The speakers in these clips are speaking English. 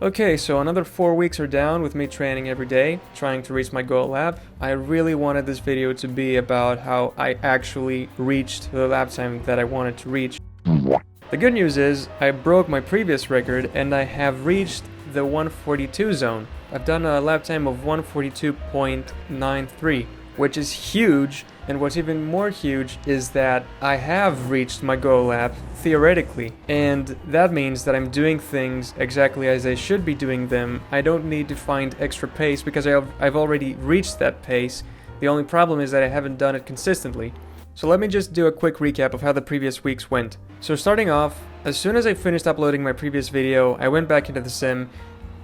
Okay, so another 4 weeks are down with me training every day, trying to reach my goal lap. I really wanted this video to be about how I actually reached the lap time that I wanted to reach. The good news is, I broke my previous record and I have reached the 142 zone. I've done a lap time of 142.93, which is huge, and what's even more huge is that I have reached my goal lap, theoretically, and that means that I'm doing things exactly as I should be doing them. I don't need to find extra pace because I've already reached that pace. The only problem is that I haven't done it consistently. So let me just do a quick recap of how the previous weeks went. So starting off, as soon as I finished uploading my previous video, I went back into the sim,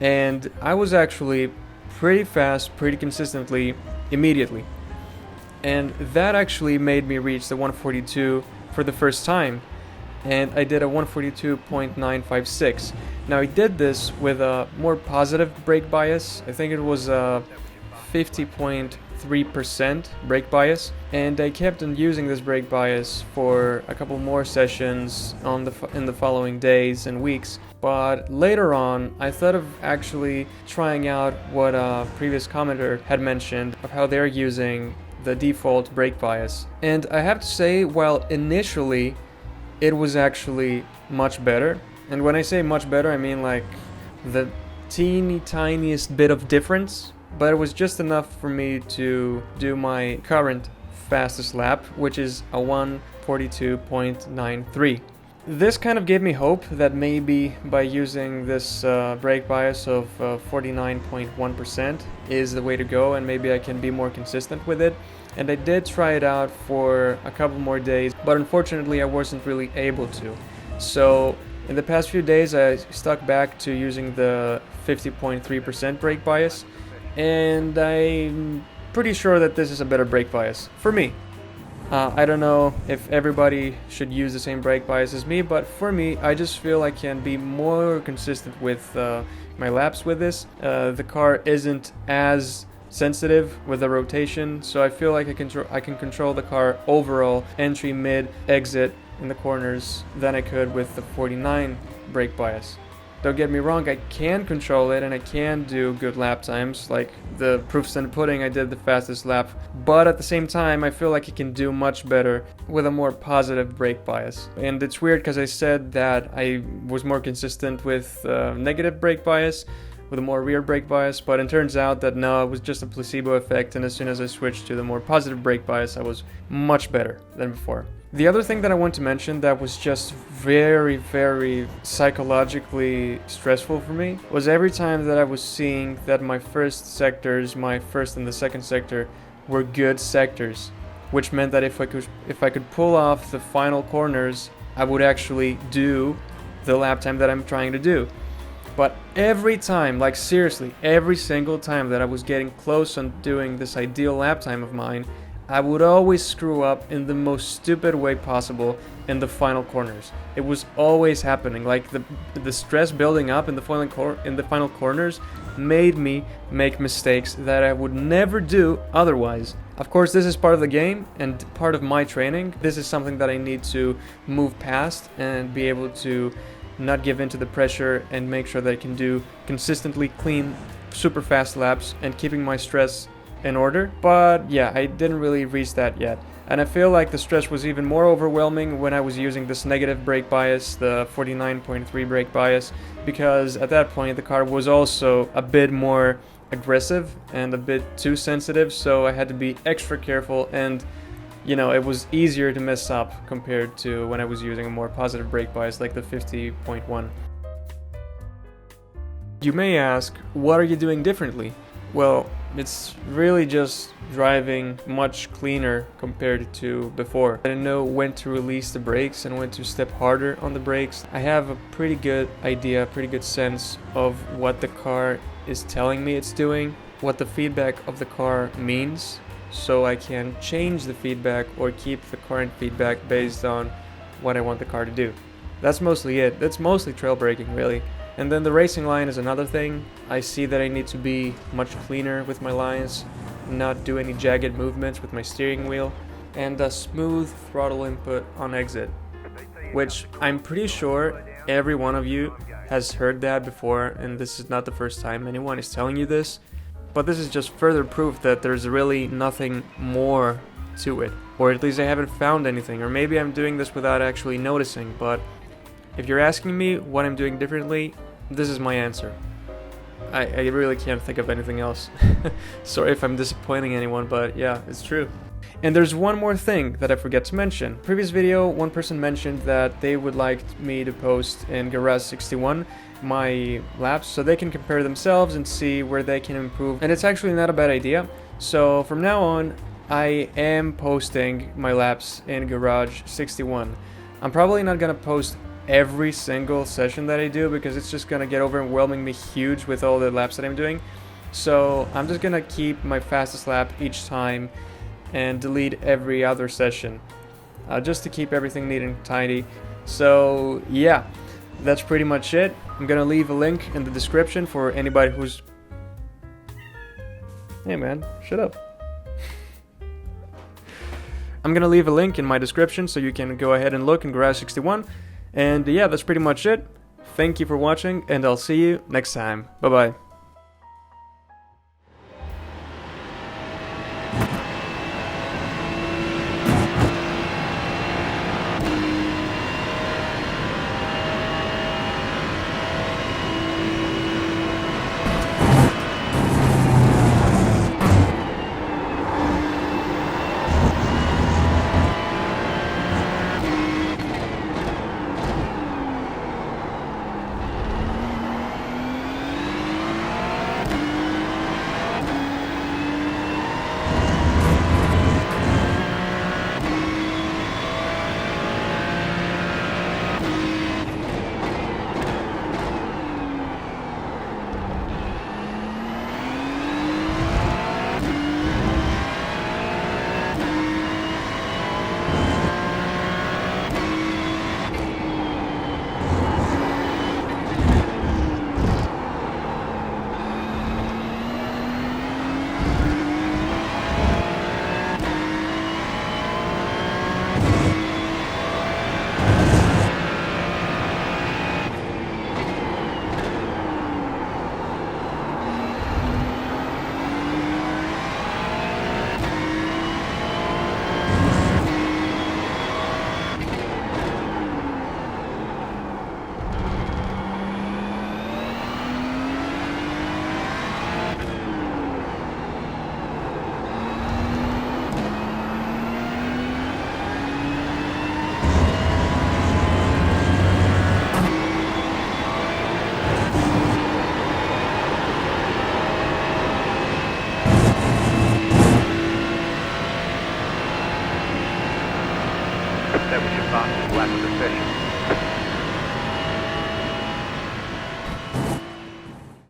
and I was actually pretty fast, pretty consistently, immediately. And that actually made me reach the 142 for the first time, and I did a 142.956. Now I did this with a more positive brake bias. I think it was a 50.3% brake bias, and I kept on using this brake bias for a couple more sessions in the following days and weeks. But later on, I thought of actually trying out what a previous commenter had mentioned of how they're using the default brake bias. And I have to say, while initially it was actually much better, and when I say much better, I mean like the tiniest bit of difference, but it was just enough for me to do my current fastest lap, which is a 142.93. This kind of gave me hope that maybe by using this brake bias of 49.1% is the way to go, and maybe I can be more consistent with it. And I did try it out for a couple more days, but unfortunately I wasn't really able to. So in the past few days I stuck back to using the 50.3% brake bias, and I'm pretty sure that this is a better brake bias for me. I don't know if everybody should use the same brake bias as me, but for me, I just feel I can be more consistent with my laps with this. The car isn't as sensitive with the rotation, so I feel like I can control the car overall, entry, mid, exit in the corners, than I could with the 49 brake bias. Don't get me wrong, I can control it and I can do good lap times, like the proof's in the pudding, I did the fastest lap, but at the same time I feel like I can do much better with a more positive brake bias. And it's weird because I said that I was more consistent with negative brake bias, with a more rear brake bias, but it turns out that no, it was just a placebo effect, and as soon as I switched to the more positive brake bias, I was much better than before. The other thing that I want to mention that was just very psychologically stressful for me was every time that I was seeing that my first sectors, my first and the second sector, were good sectors, which meant that if I could pull off the final corners, I would actually do the lap time that I'm trying to do. But every time, like seriously, every single time that I was getting close on doing this ideal lap time of mine, I would always screw up in the most stupid way possible in the final corners. It was always happening. Like the stress building up in the final corners made me make mistakes that I would never do otherwise. Of course, this is part of the game and part of my training. This is something that I need to move past and be able to not give in to the pressure and make sure that I can do consistently clean, super fast laps and keeping my stress in order. But yeah, I didn't really reach that yet. And I feel like the stress was even more overwhelming when I was using this negative brake bias, the 49.3 brake bias, because at that point the car was also a bit more aggressive and a bit too sensitive, so I had to be extra careful, and you know, it was easier to mess up compared to when I was using a more positive brake bias like the 50.1. You may ask, what are you doing differently? Well, it's really just driving much cleaner compared to before. I know when to release the brakes and when to step harder on the brakes. I have a pretty good idea, pretty good sense of what the car is telling me it's doing, what the feedback of the car means, so I can change the feedback or keep the current feedback based on what I want the car to do. That's mostly it. That's mostly trail braking, really. And then the racing line is another thing. I see that I need to be much cleaner with my lines, not do any jagged movements with my steering wheel, and a smooth throttle input on exit, which I'm pretty sure every one of you has heard that before, and this is not the first time anyone is telling you this, but this is just further proof that there's really nothing more to it, or at least I haven't found anything, or maybe I'm doing this without actually noticing. But if you're asking me what I'm doing differently, this is my answer. I really can't think of anything else. Sorry if I'm disappointing anyone, but yeah, it's true. And there's one more thing that I forget to mention. Previous video, one person mentioned that they would like me to post in Garage 61 my laps so they can compare themselves and see where they can improve. And it's actually not a bad idea. So from now on, I am posting my laps in Garage 61. I'm probably not gonna post every single session that I do because it's just gonna get overwhelmingly huge with all the laps that I'm doing. So I'm just gonna keep my fastest lap each time and delete every other session, just to keep everything neat and tidy. So yeah, that's pretty much it. I'm gonna leave a link in the description for anybody who's... Hey man, shut up. I'm gonna leave a link in my description so you can go ahead and look in Garage 61. And yeah, that's pretty much it. Thank you for watching, and I'll see you next time. Bye bye. That was your fastest lap of the session.